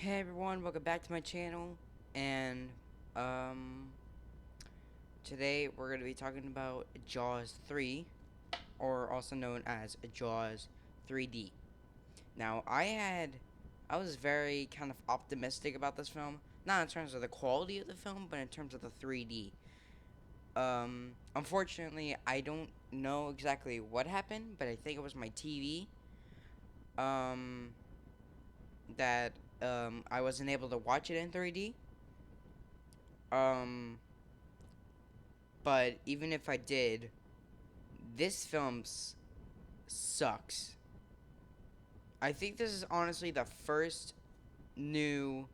Hey everyone, welcome back to my channel, and um, today we're going to be talking about Jaws 3, or also known as Jaws 3D. Now, I was very kind of optimistic about this film, not in terms of the quality of the film, but in terms of the 3D. Unfortunately, I don't know exactly what happened, but I think it was my TV, um, that, I wasn't able to watch it in 3D. Um, But even if I did, this sucks. I think this is honestly new,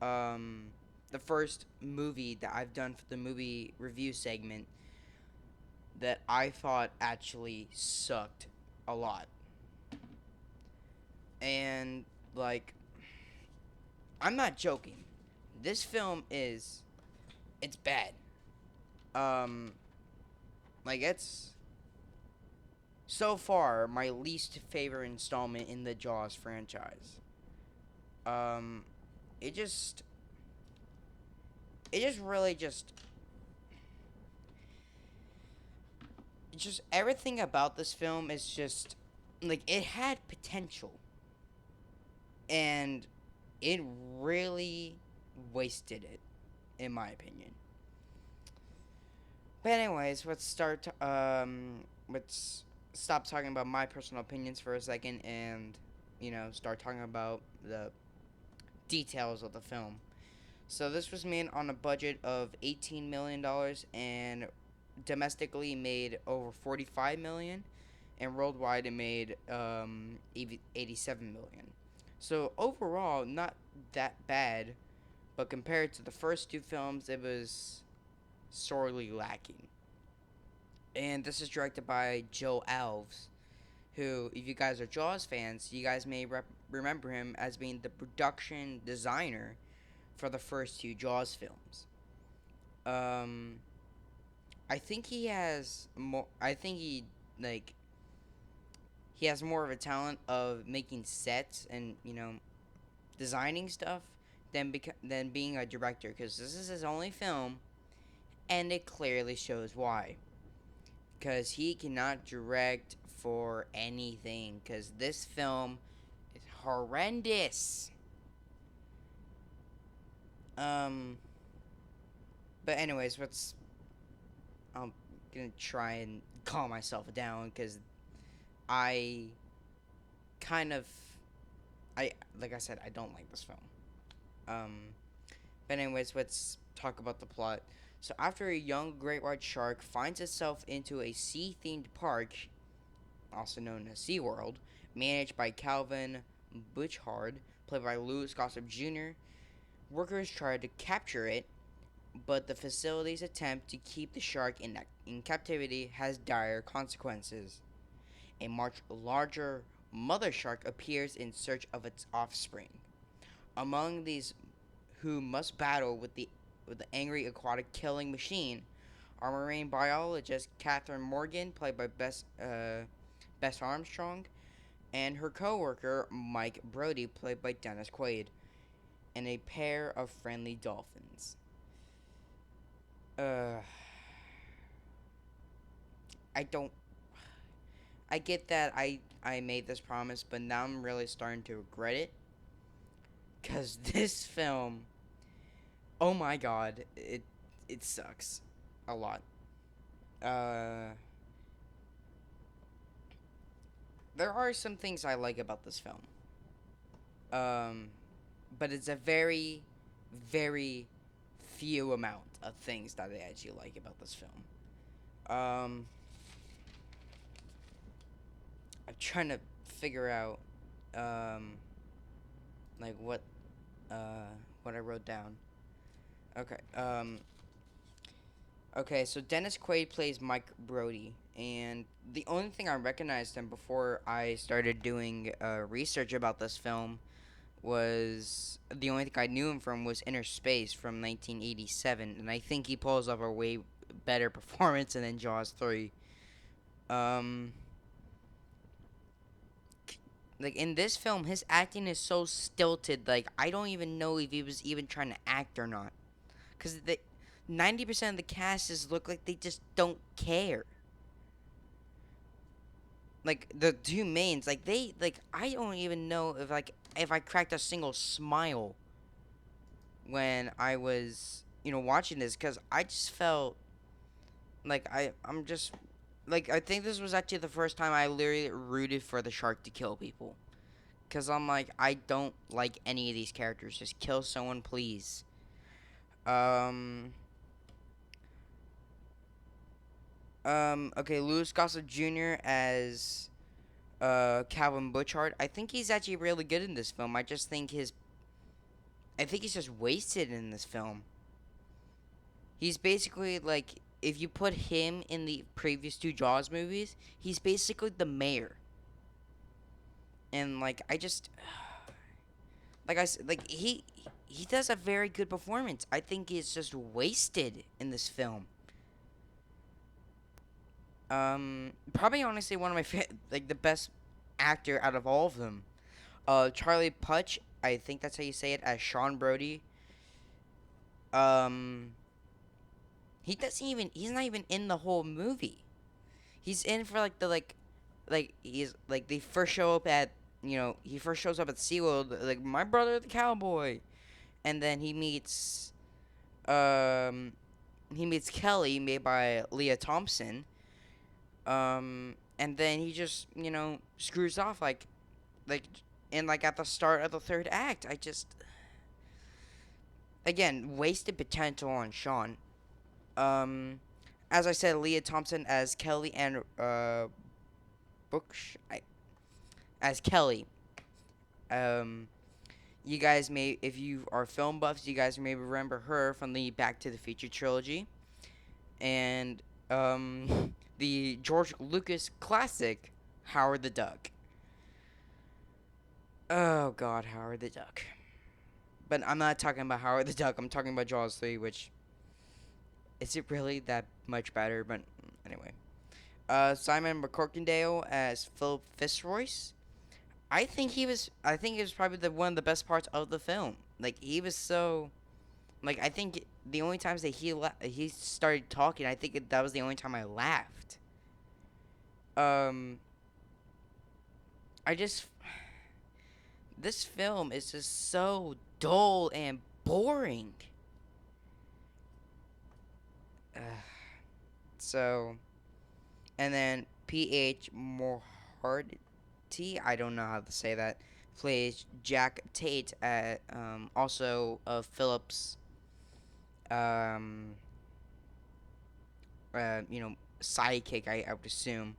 um, the first movie that I've done for the movie review segment that I thought actually sucked a lot. And, like, I'm not joking. This film it's bad. Um, it's so far my least favorite installment in the Jaws franchise. Um, it just it just really just everything about this film is just like it had potential and it really wasted it in my opinion. But anyways, let's stop talking about my personal opinions for a second and start talking about the details of the film. So this was made on a budget of $18 million and domestically made over 45 million, and worldwide it made 87 million. So overall, not that bad, but compared to the first two films, it was sorely lacking. And this is directed by Joe Alves, who, if you guys are Jaws fans, you guys may remember him as being the production designer for the first two Jaws films. Um, I think he has more. I think like he has more of a talent of making sets and designing stuff than being a director, because this is his only film, and it clearly shows why. Because he cannot direct for anything. Because this film is horrendous. Um, but anyways, I'm gonna try and calm myself down because I kind of I like I said I don't like this film. Um, but anyways, let's talk about the plot. So after a young great white shark finds itself into a sea-themed park, also known as SeaWorld, managed by Calvin Bouchard, played by Louis Gossett Jr., workers try to capture it, but the facility's attempt to keep the shark in captivity has dire consequences. A much larger mother shark appears in search of its offspring. Among these who must battle with the angry aquatic killing machine are marine biologist Catherine Morgan, played by Bess Armstrong, and her co-worker Mike Brody, played by Dennis Quaid, and a pair of friendly dolphins. Uh, I don't. I get that I made this promise, but now I'm really starting to regret it. Cause this film, oh my god, it sucks a lot. Uh, there are some things I like about this film. Um, but it's a very, very few amount of things that I actually like about this film. Um, I'm trying to figure out, um, like what I wrote down. Okay. Okay. So Dennis Quaid plays Mike Brody, and the only thing I recognized him before I started doing research about this film was the only thing I knew him from was Inner Space from 1987, and I think he pulls off a way better performance than Jaws 3. Um, like in this film, his acting is so stilted. Like I don't even know if he was even trying to act or not, because the 90% of the cast just look like they just don't care. Like the two mains, like they like I don't even know if I cracked a single smile when I was watching this, because I just felt like I'm just like I think this was actually the first time I literally rooted for the shark to kill people. Because I'm like, I don't like any of these characters. Just kill someone, please. Um. Okay, Louis Gossett Jr. as Calvin Bouchard. I think he's actually really good in this film. I think he's just wasted in this film. He's basically like, if you put him in the previous two Jaws movies, he's basically the mayor. And like, I just like like he does a very good performance. I think he's just wasted in this film. Probably honestly one of my like the best actor out of all of them. Charlie Putch, I think that's how you say it, as Shawn Brody. Um, he's not even in the whole movie. He's in for like he's like they first show up at he first shows up at SeaWorld, like my brother the cowboy, and then um he meets Kelly, made by Leah Thompson. And then he just screws off like and like at the start of the third act. I just again wasted potential on Shawn. Um, as I said, Leah Thompson as Kelly and Books as Kelly. Um, you guys may, if you are film buffs, you guys may remember her from the Back to the Future trilogy, and the George Lucas classic Howard the Duck. Oh God, Howard the Duck. But I'm not talking about Howard the Duck. I'm talking about Jaws 3, which is it really that much better? But anyway, Simon McCorkindale as Philip Fitzroyce. I think he was probably the one of the best parts of the film. Like he was so. Like I think the only times that he started talking, I think that was the only time I laughed. Um, I just this film is just so dull and boring. Uh, so, and then P.H. Moharty, I don't know how to say that, plays Jack Tate at also Philip's um sidekick. I would assume.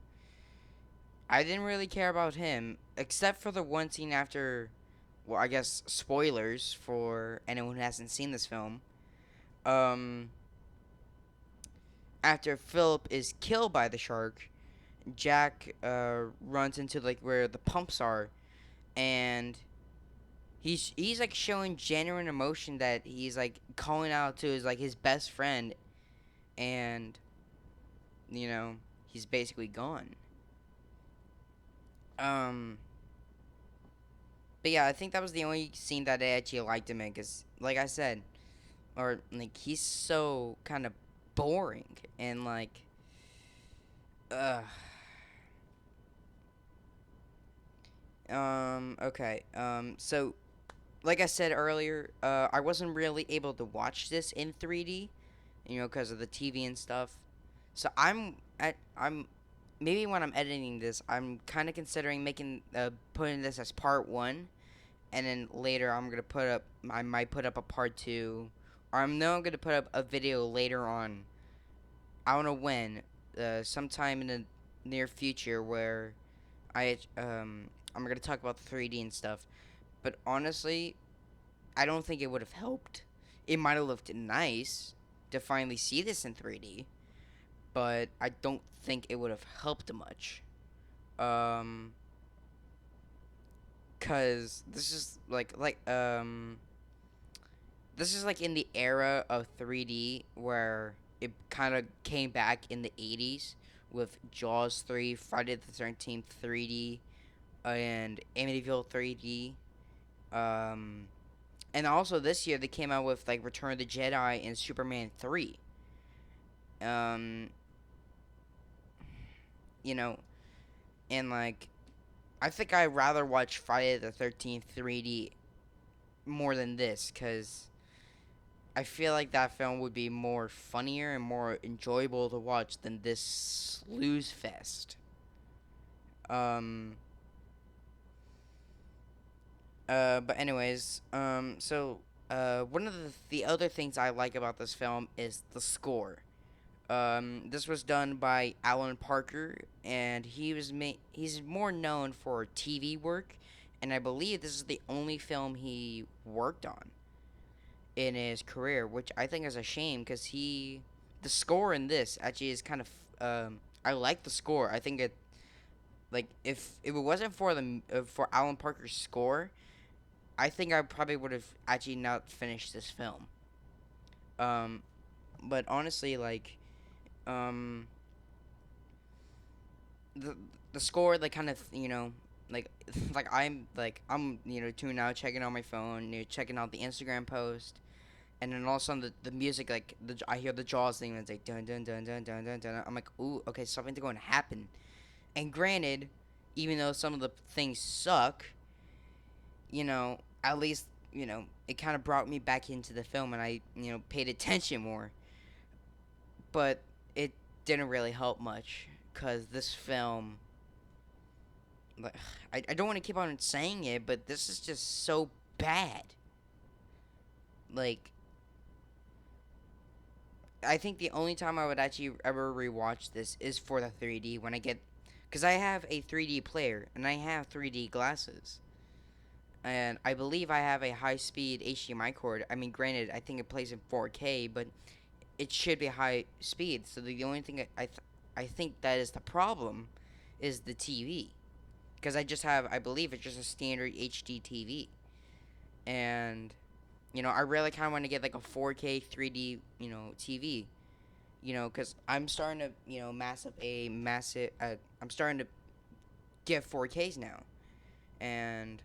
I didn't really care about him except for the one scene after. Well, I guess spoilers for anyone who hasn't seen this film. Um, After Philip is killed by the shark, Jack runs into like where the pumps are, and he's like showing genuine emotion that he's like calling out to his best friend, and he's basically gone. Um, but yeah, I think that was the only scene that I actually liked him in, cause like I said, or like he's so kind of boring and like, ugh. Okay. So like I said earlier, I wasn't really able to watch this in 3D, because of the TV and stuff. So I'm maybe when I'm editing this, I'm kind of considering putting this as part 1, and then later I might put up a part 2, or I'm going to put up a video later on. I don't know when, sometime in the near future where I'm going to talk about the 3D and stuff. But honestly, I don't think it would have helped. It might have looked nice to finally see this in 3D, but I don't think it would have helped much. Um, cause this is like in the era of 3D where it kind of came back in the 80s with Jaws 3, Friday the 13th 3D, and Amityville 3D. Um, and also this year they came out with like Return of the Jedi and Superman 3. Um, you know, and like I think I'd rather watch Friday the 13th 3D more than this, cuz I feel like that film would be more funnier and more enjoyable to watch than this snooze fest. Um but anyways, one of the other things I like about this film is the score. This was done by Alan Parker, and he's more known for TV work, and I believe this is the only film he worked on in his career, which I think is a shame because the score in this actually is kind of I like the score. I think it like if it wasn't for for Alan Parker's score, I think I probably would have actually not finished this film. Um, but honestly, um, the the score like kind of like I'm tuning out, checking on my phone, checking out the Instagram post, and then all of a sudden the music I hear the Jaws thing and it's like dun dun dun dun dun dun dun. I'm like, ooh, okay, something's going to happen. And granted, even though some of the things suck, at least it kind of brought me back into the film and I paid attention more. But it didn't really help much because this film, like, I don't want to keep on saying it, but this is just so bad. Like, I think the only time I would actually ever rewatch this is for the 3D when I get, because I have a 3D player and I have 3D glasses, and I believe I have a high-speed HDMI cord. I mean, granted, I think it plays in 4K, but it should be high speed. So the only thing I think that is the problem is the TV, because I believe it's just a standard HD TV, and I really kind of want to get like a 4K 3D TV, because I'm starting to I'm starting to get 4Ks now, and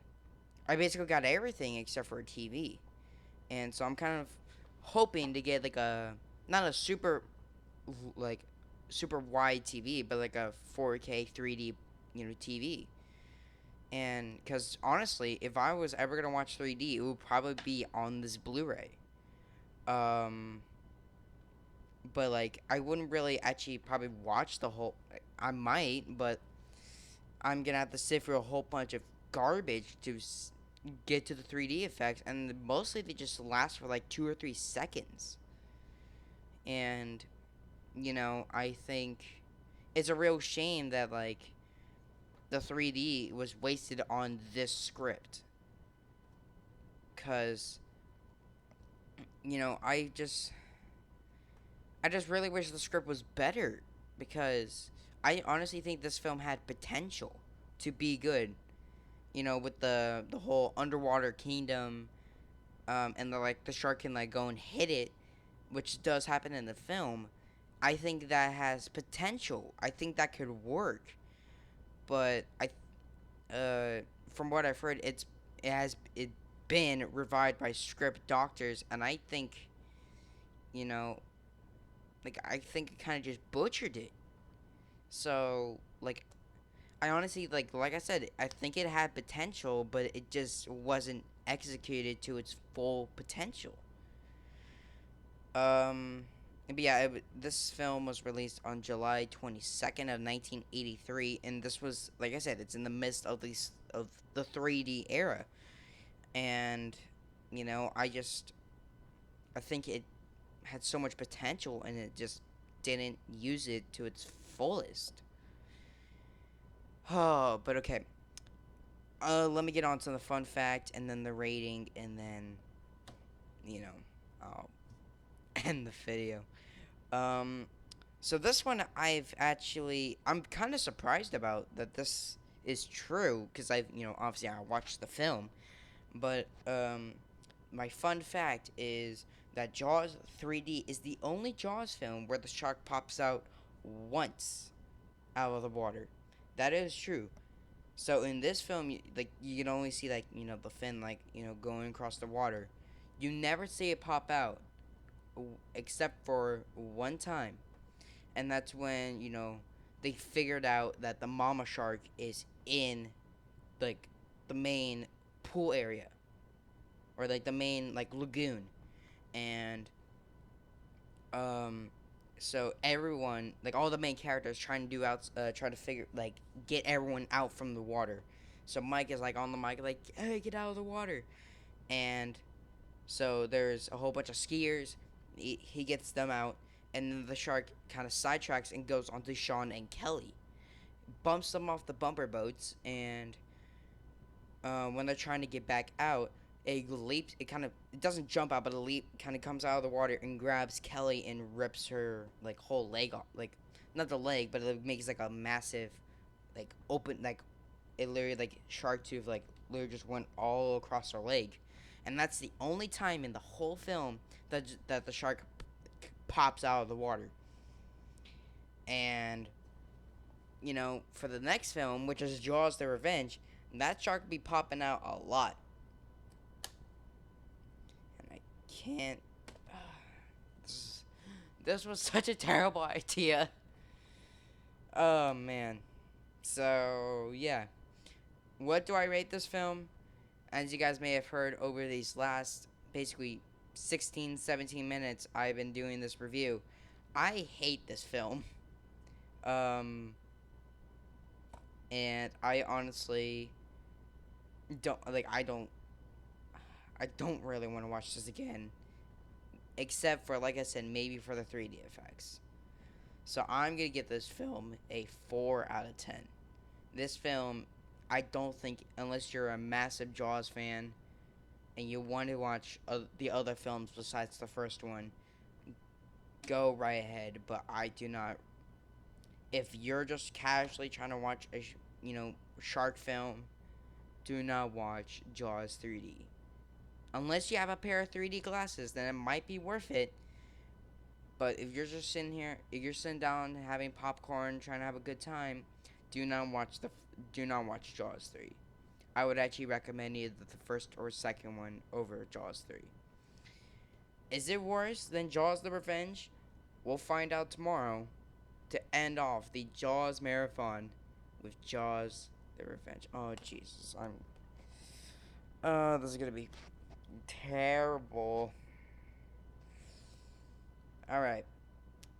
I basically got everything except for a TV, and so I'm kind of hoping to get like a not a like super wide TV, but like a 4K 3D TV. And because honestly, if I was ever gonna watch 3D, it would probably be on this Blu-ray. Um, but like I wouldn't really actually probably watch the whole. I might, but I'm gonna have to sit through a whole bunch of garbage to get to the 3D effects, and mostly they just last for like 2 or 3 seconds. And I think it's a real shame that like the 3D was wasted on this script, cuz I just really wish the script was better, because I honestly think this film had potential to be good. With the whole underwater kingdom, and the shark can like go and hit it, which does happen in the film. I think that has potential. I think that could work. But from what I've heard, it been revived by script doctors, and I think, you know, I think it kind of just butchered it. So I honestly like I said, I think it had potential, but it just wasn't executed to its full potential. But yeah, this film was released on July 22nd of 1983, and this was, like I said, it's in the midst of the 3D era, and I think it had so much potential, and it just didn't use it to its fullest. Oh, but okay. Let me get on to the fun fact, and then the rating, and then I'll end the video. Um, so this one I'm kind of surprised about that this is true, because obviously I watched the film, but my fun fact is that Jaws 3D is the only Jaws film where the shark pops out once out of the water. That is true. So in this film, you can only see like the fin going across the water. You never see it pop out, except for one time, and that's when they figured out that the mama shark is in like the main pool area, or like the main like lagoon, and um so everyone, like all the main characters, try to figure like get everyone out from the water. So Mike is like on the mic like, hey, get out of the water. And so there's a whole bunch of skiers. He gets them out, and then the shark kind of sidetracks and goes onto Shawn and Kelly, bumps them off the bumper boats. And when they're trying to get back out, it leaps. It doesn't jump out, but a leap kind of comes out of the water and grabs Kelly and rips her like whole leg off. Like not the leg, but it makes like a massive, like open, like it literally like shark tooth like literally just went all across her leg. And that's the only time in the whole film that the shark pops out of the water. And for the next film, which is Jaws: The Revenge, that shark will be popping out a lot. And I can't. This was such a terrible idea. Oh man. So yeah, what do I rate this film? As you guys may have heard over these last basically 16, 17 minutes I've been doing this review, I hate this film. And I honestly I don't really want to watch this again, except for, like I said, maybe for the 3D effects. So I'm going to give this film a 4 out of 10. This film, I don't think, unless you're a massive Jaws fan and you want to watch the other films besides the first one, go right ahead. But I do not. If you're just casually trying to watch a shark film, do not watch Jaws 3D. Unless you have a pair of 3D glasses, then it might be worth it. But if you're just if you're sitting down having popcorn, trying to have a good time, do not watch Jaws 3. I would actually recommend either the first or second one over Jaws 3. Is it worse than Jaws: The Revenge? We'll find out tomorrow to end off the Jaws marathon with Jaws: The Revenge. Oh Jesus, this is gonna be terrible. Alright.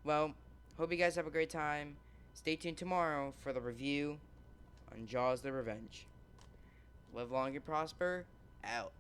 Well, hope you guys have a great time. Stay tuned tomorrow for the review on Jaws: The Revenge. Live long and prosper. Out.